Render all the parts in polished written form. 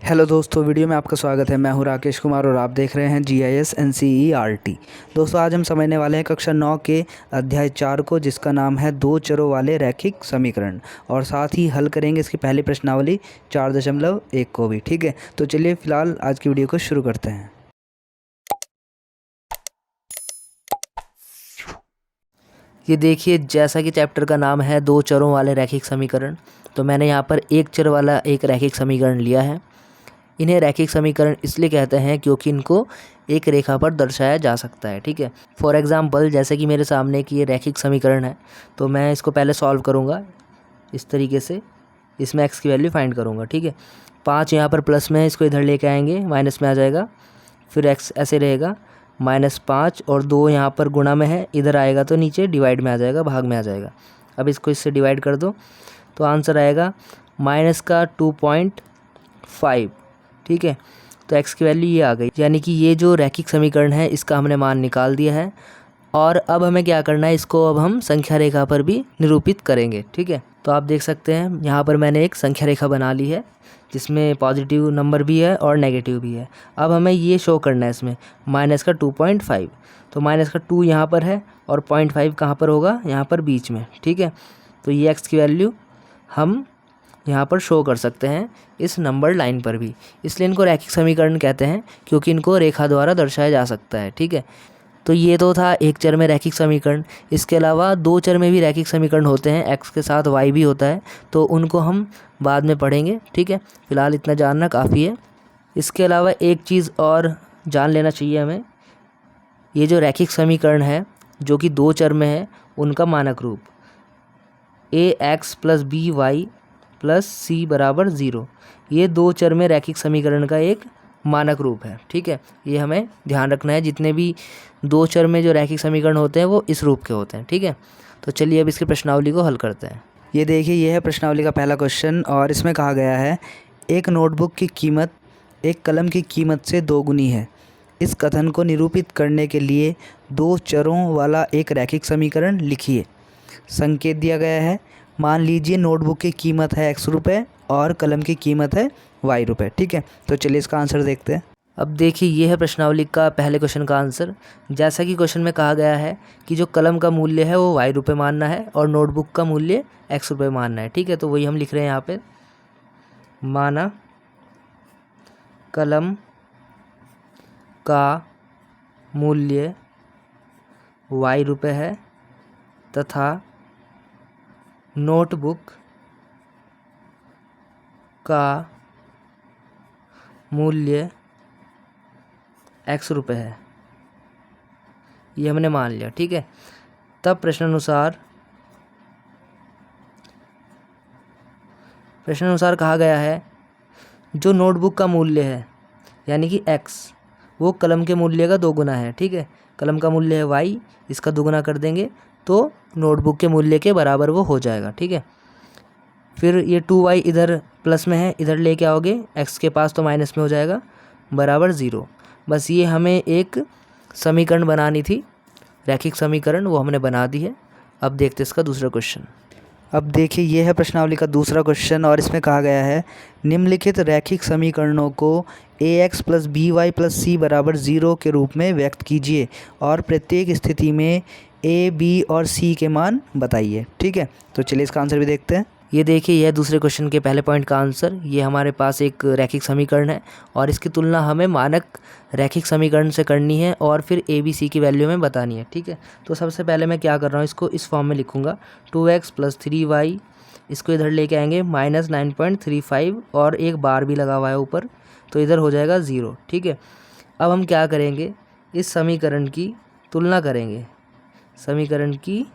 Hello दोस्तों, video में आपका स्वागत है। मैं हूं राकेश कुमार और आप देख रहे हैं GIS NCERT। दोस्तों, आज हम समझने वाले हैं कक्षा 9 के अध्याय 4 को, जिसका नाम है दो चरों वाले रैखिक समीकरण, और साथ ही हल करेंगे इसकी पहली प्रश्नावली 4.1 को भी। ठीक है, तो चलिए फिलहाल आज की वीडियो को शुरू करते हैं। ये देखिए, जैसा कि चैप्टर का नाम है दो चरों वाले रैखिक समीकरण, तो मैंने यहाँ पर एक चर वाला एक रैखिक समीकरण लिया है। इन्हें रैखिक समीकरण इसलिए कहते हैं क्योंकि इनको एक रेखा पर दर्शाया जा सकता है। ठीक है, फॉर एग्जांपल जैसे कि मेरे सामने कि ये रैखिक समीकरण है, तो मैं इसको पहले सॉल्व करूँगा इस तरीके से। इसमें x की वैल्यू फाइंड करूँगा। ठीक है, 5 यहाँ पर प्लस में है, इसको इधर लेके आएंगे, माइनस में आ जाएगा, फिर x ऐसे रहेगा -5, और 2 यहाँ पर गुणा में है, इधर आएगा तो नीचे डिवाइड में आ जाएगा, भाग में आ जाएगा। अब इसको इससे डिवाइड कर दो तो आंसर आएगा -2.5। ठीक है, तो x की वैल्यू ये आ गई, यानी कि ये जो रैखिक समीकरण है इसका हमने मान निकाल दिया है। और अब हमें क्या करना है, इसको अब हम संख्या रेखा पर भी निरूपित करेंगे। ठीक है, तो आप देख सकते हैं यहाँ पर मैंने एक संख्या रेखा बना ली है जिसमें पॉजिटिव नंबर भी है और नेगेटिव भी है। अब हमें ये शो करना है इसमें -2.5, तो -2 यहाँ पर है और 0.5 कहाँ पर होगा, यहाँ पर बीच में। ठीक है, तो ये x की वैल्यू हम यहाँ पर शो कर सकते हैं इस नंबर लाइन पर भी, इसलिए इनको रैखिक समीकरण कहते हैं क्योंकि इनको रेखा द्वारा दर्शाया जा सकता है। ठीक है, तो ये तो था एक चर में रैखिक समीकरण। इसके अलावा दो चर में भी रैखिक समीकरण होते हैं, x के साथ y भी होता है, तो उनको हम बाद में पढ़ेंगे। ठीक है, फिलहाल इतना जानना काफ़ी है। इसके अलावा एक चीज़ और जान लेना चाहिए हमें, ये जो रैखिक समीकरण है जो कि दो चर में है, उनका मानक रूप ax + by + c = 0, ये दो चर में रैखिक समीकरण का एक मानक रूप है। ठीक है, ये हमें ध्यान रखना है। जितने भी दो चर में जो रैखिक समीकरण होते हैं वो इस रूप के होते हैं। ठीक है, तो चलिए अब इसकी प्रश्नावली को हल करते हैं। ये देखिए, ये है प्रश्नावली का पहला क्वेश्चन, और इसमें कहा गया है एक नोटबुक की कीमत एक कलम की कीमत से दोगुनी है। इस कथन को निरूपित करने के लिए दो चरों वाला एक रैखिक समीकरण लिखिए। संकेत दिया गया है, मान लीजिए नोटबुक की कीमत है x रुपये और कलम की कीमत है y रुपये। ठीक है, तो चलिए इसका आंसर देखते हैं। अब देखिए, ये है प्रश्नावली का पहले क्वेश्चन का आंसर। जैसा कि क्वेश्चन में कहा गया है कि जो कलम का मूल्य है वो y रुपये मानना है और नोटबुक का मूल्य x रुपये मानना है। ठीक है, तो वही हम लिख रहे हैं यहाँ पे, माना कलम का मूल्य y रुपये है तथा नोटबुक का मूल्य x रुपये है, ये हमने मान लिया। ठीक है, तब प्रश्नानुसार कहा गया है जो नोटबुक का मूल्य है यानी कि x, वो कलम के मूल्य का दोगुना है। ठीक है, कलम का मूल्य है y, इसका दोगुना कर देंगे तो नोटबुक के मूल्य के बराबर वो हो जाएगा। ठीक है, फिर ये 2y इधर प्लस में है, इधर लेके आओगे x के पास तो माइनस में हो जाएगा, बराबर 0। बस ये हमें एक समीकरण बनानी थी, रैखिक समीकरण, वो हमने बना दी है। अब देखते इसका दूसरा क्वेश्चन। अब देखिए, ये है प्रश्नावली का दूसरा क्वेश्चन, और इसमें कहा गया है निम्नलिखित रैखिक समीकरणों को ax + by + c = 0 के रूप में व्यक्त कीजिए और प्रत्येक स्थिति में a, b और c के मान बताइए। ठीक है, तो चलिए इसका आंसर भी देखते हैं। ये देखिए, यह दूसरे क्वेश्चन के पहले पॉइंट का आंसर। ये हमारे पास एक रैखिक समीकरण है और इसकी तुलना हमें मानक रैखिक समीकरण से करनी है और फिर a, b, c की वैल्यू में बतानी है। ठीक है, तो सबसे पहले मैं क्या कर रहा हूँ, इसको इस फॉर्म में लिखूँगा, 2x + 3y, इसको इधर लेके आएंगे -9.35 और एक बार भी लगा हुआ है ऊपर, तो इधर हो जाएगा 0। ठीक है, अब हम क्या करेंगे, इस समीकरण की तुलना करेंगे, समीकरण की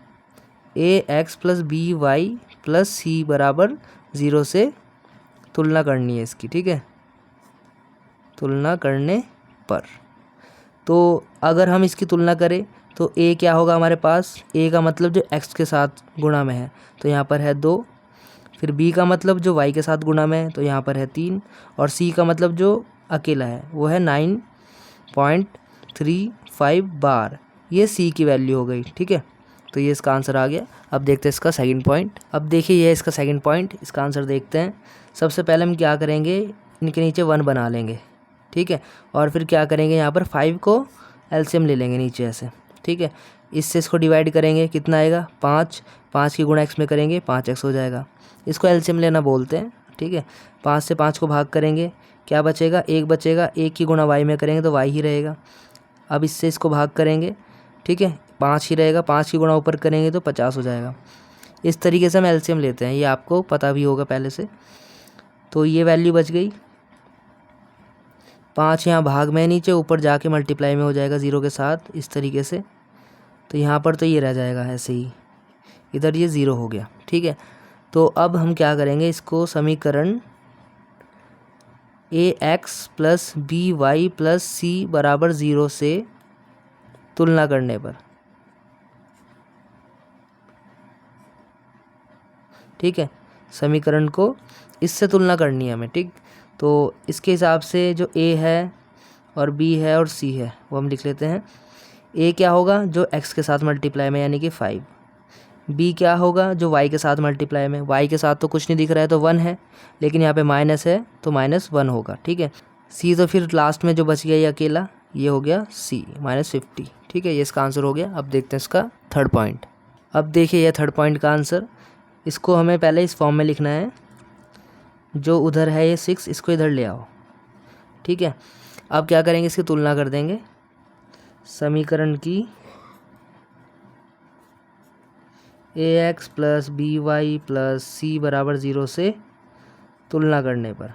ax + by + c = 0 से तुलना करनी है इसकी। ठीक है, तुलना करने पर तो अगर हम इसकी तुलना करें तो a क्या होगा हमारे पास, a का मतलब जो x के साथ गुणा में है तो यहाँ पर है 2, फिर b का मतलब जो y के साथ गुणा में है तो यहाँ पर है 3, और c का मतलब जो अकेला है वो है 9.35 बार, ये c की वैल्यू हो गई। ठीक है, तो ये इसका आंसर आ गया। अब देखते हैं इसका सेकंड पॉइंट। अब देखिए, ये इसका सेकंड पॉइंट, इसका आंसर देखते हैं। सबसे पहले हम क्या करेंगे, के नीचे 1 बना लेंगे, ठीक है। और फिर क्या करेंगे, यहाँ पर 5 को एलसीएम ले लेंगे नीचे ऐसे, ठीक है। इससे इसको डिवाइड करेंगे, कितना आएगा 5, 5 की गुणा x में करेंगे 5x हो जाएगा। इसको एलसीएम लेना बोलते हैं, ठीक है। 5 से 5 को भाग करेंगे, क्या बचेगा, 1 बचेगा। 1 की गुणा y में करेंगे तो y ही रहेगा। अब इससे इसको भाग करेंगे, ठीक है, 5 ही रहेगा। 5 की गुणा ऊपर करेंगे तो 50 हो जाएगा। इस तरीके से हम एलसीएम लेते हैं, ये आपको पता भी होगा पहले से। तो ये वैल्यू बच गई। 5 यहाँ भाग में नीचे, ऊपर जाके मल्टीप्लाई में हो जाएगा 0 के साथ, इस तरीके से। तो यहाँ पर तो ये रह जाएगा ऐसे ही, इधर ये 0 हो गया, ठीक है। तो अब हम क्या करेंगे, इसको समीकरण ax plus B Y plus C बराबर 0 से तुलना करने पर, ठीक है, समीकरण को इससे तुलना करनी है हमें, ठीक। तो इसके हिसाब से जो a है और b है और c है वो हम लिख लेते हैं। a क्या होगा, जो x के साथ मल्टीप्लाई में यानी कि 5। b क्या होगा, जो y के साथ मल्टीप्लाई में, y के साथ तो कुछ नहीं दिख रहा है तो 1 है, लेकिन यहाँ पे माइनस है तो -1 होगा, ठीक है। c तो फिर लास्ट में जो बच गया ये अकेला, ये हो गया c -50, ठीक है। ये इसका आंसर हो गया। अब देखते हैं इसका थर्ड पॉइंट। अब देखिए ये थर्ड पॉइंट का आंसर, इसको हमें पहले इस फॉर्म में लिखना है। जो उधर है ये 6, इसको इधर ले आओ, ठीक है। अब क्या करेंगे, इसकी तुलना कर देंगे। समीकरण की ax plus B Y plus C बराबर 0 से तुलना करने पर,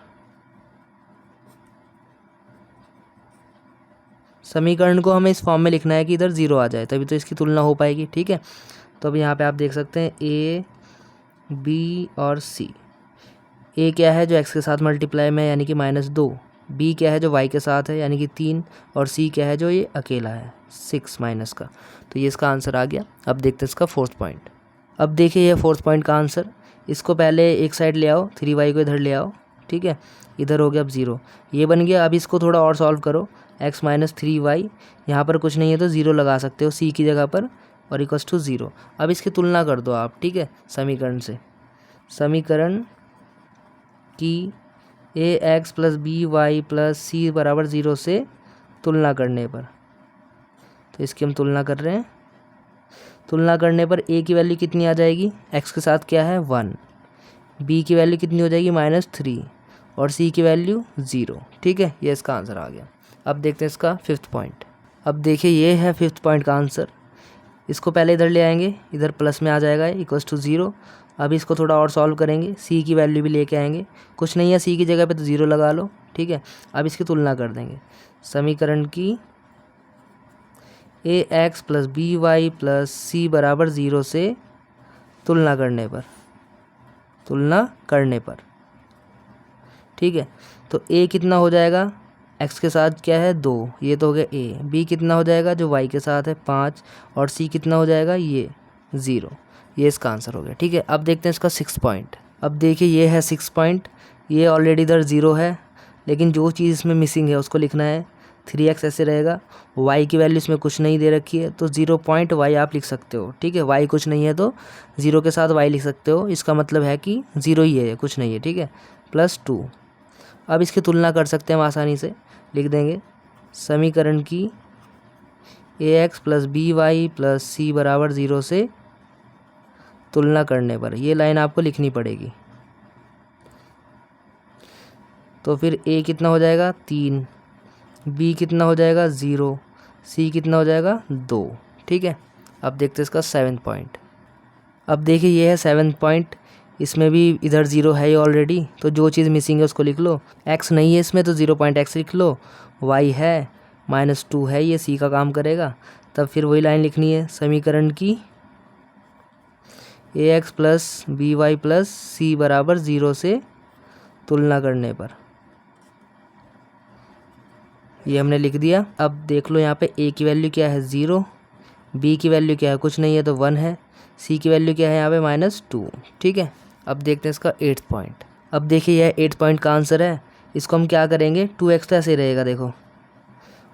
समीकरण को हमें इस फॉर्म में लिखना है कि इधर 0 आ जाए, तभी तो इसकी तुलना हो पाएगी, ठीक है। तो अब यहाँ पे आप देख सकते हैं a, b और c। a क्या है, जो x के साथ मल्टीप्लाई में यानी कि -2। b क्या है, जो y के साथ है यानी कि 3। और c क्या है, जो ये अकेला है 6 माइनस का। तो ये इसका आंसर आ गया। अब देखते हैं इसका फोर्थ पॉइंट। अब देखिए ये फोर्थ पॉइंट का आंसर, इसको पहले एक साइड ले आओ, 3y को इधर ले आओ, ठीक है। इधर हो गया अब 0, ये बन गया। अब इसको थोड़ा और सॉल्व करो, x माइनस 3y, यहाँ पर कुछ नहीं है तो 0 लगा सकते हो c की जगह पर, और इक्वल्स टू 0। अब इसकी तुलना कर दो आप, ठीक है, समीकरण से। समीकरण की ax plus B Y plus C बराबर 0 से तुलना करने पर, तो इसकी हम तुलना कर रहे हैं। तुलना करने पर a की वैल्यू कितनी आ जाएगी, x के साथ क्या है 1, b की वैल्यू कितनी हो जाएगी -3, और c की वैल्यू 0, ठीक है। ये इसका आंसर आ गया। अब देखते हैं इसका फिफ्थ पॉइंट। अब देखिए ये है फिफ्थ पॉइंट का आंसर। इसको पहले इधर ले आएंगे, इधर प्लस में आ जाएगा इक्वल्स टू 0। अब इसको थोड़ा और सॉल्व करेंगे, c की वैल्यू भी लेके आएंगे। कुछ नहीं है c की जगह पे तो 0 लगा लो, ठीक है। अब इसकी तुलना कर देंगे। समीकरण की ax plus B Y plus C बराबर 0 से तुलना करने पर, ठीक है। तो a कितना हो जाएगा, x के साथ क्या है 2, ये तो हो गया a। b कितना हो जाएगा, जो y के साथ है 5, और c कितना हो जाएगा ये 0। ये इसका आंसर हो गया, ठीक है। अब देखते हैं इसका 6 पॉइंट। अब देखिए ये है 6 पॉइंट। ये ऑलरेडी इधर 0 है, लेकिन जो चीज़ इसमें मिसिंग है उसको लिखना है। 3x ऐसे रहेगा, y की वैल्यू इसमें कुछ नहीं दे रखी है तो 0.y आप लिख सकते हो, ठीक है। y कुछ नहीं है तो 0 के साथ y लिख सकते हो, इसका मतलब है कि 0 ही है, कुछ नहीं है, ठीक है। +2। अब इसकी तुलना कर सकते हैं हम आसानी से, लिख देंगे। समीकरण की ax plus B Y plus C बराबर 0 से तुलना करने पर, ये लाइन आपको लिखनी पड़ेगी। तो फिर a कितना हो जाएगा 3, b कितना हो जाएगा 0, c कितना हो जाएगा 2, ठीक है। अब देखते हैं इसका 7th पॉइंट। अब देखिए ये है 7th पॉइंट। इसमें भी इधर 0 है ही ऑलरेडी, तो जो चीज़ मिसिंग है उसको लिख लो। x नहीं है इसमें तो 0.x लिख लो, y है -2 है, ये c का काम करेगा। तब फिर वही लाइन लिखनी है। समीकरण की ax plus B Y plus C बराबर 0 से तुलना करने पर, ये हमने लिख दिया। अब देख लो यहाँ पे a की वैल्यू क्या है 0, b की वैल्यू क्या है कुछ नहीं है तो 1 है, c की वैल्यू क्या है यहाँ पे -2, ठीक है। अब देखते हैं इसका 8th पॉइंट। अब देखिए यह 8th पॉइंट का आंसर है। इसको हम क्या करेंगे, 2x तो ऐसे ही रहेगा देखो,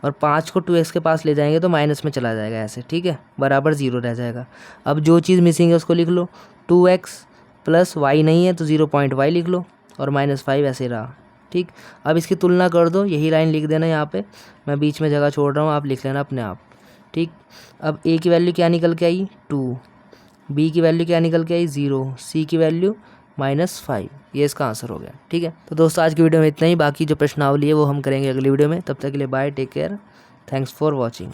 और 5 को 2x के पास ले जाएंगे तो माइनस में चला जाएगा ऐसे, ठीक है, बराबर 0 रह जाएगा। अब जो चीज़ मिसिंग है उसको लिख लो। 2x प्लस y नहीं है तो 0.y लिख लो, और -5 ऐसे रहा, ठीक। अब इसकी तुलना कर दो, यही लाइन लिख देना यहाँ पे, मैं बीच में जगह छोड़ रहा हूँ, आप लिख लेना अपने आप। ठीक। अब ए की वैल्यू क्या निकल के आई 2, बी की वैल्यू क्या निकल के आई 0, सी की वैल्यू -5। ये इसका आंसर हो गया। ठीक है, तो दोस्तों आज की वीडियो में इतना ही। बाकी जो प्रश्नावली है वो हम करेंगे अगली वीडियो में। तब तक के लिए bye, take care, thanks for watching.